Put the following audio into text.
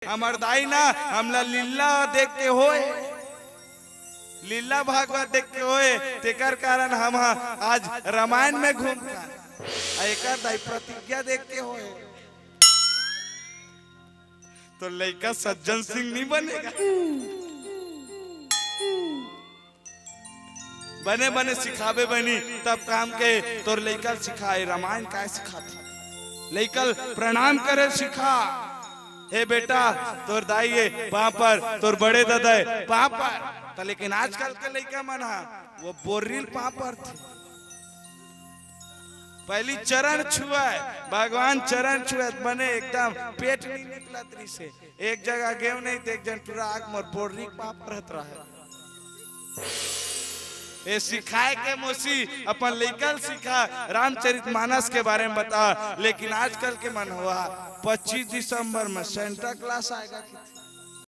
हमार दाई ना हमला लीला देख के होए, लीला भागवत देख के होए, तेकर कारण हम आज रामायण में घूमता एकर दाई प्रतिज्ञा देख के होए। तो लड़का सज्जन सिंह नहीं बनेगा, बने बने सिखावे बनी तब काम के तोर लड़का सिखाए रामायण का सिखाती, लड़का प्रणाम करे सिखा। हे बेटा तोर दाई है पाँव पर, तोर बड़े दादा है पाँव पर, तो लेकिन आजकल के लड़का मन वो बोरिल पाँव पर थे। पहली चरण छुआ भगवान चरण छुआ बने एकदम पेट नहीं निकला तरी से एक जगह गेव नहीं तो एक जन पूरा आग मोर बोरी पाँव पर रहत रहा। ये सिखाए के मोसी अपन लेकर सिखा रामचरितमानस के बारे में बता, लेकिन आजकल के मन हुआ 25 दिसंबर में सेंटा क्लास आएगा।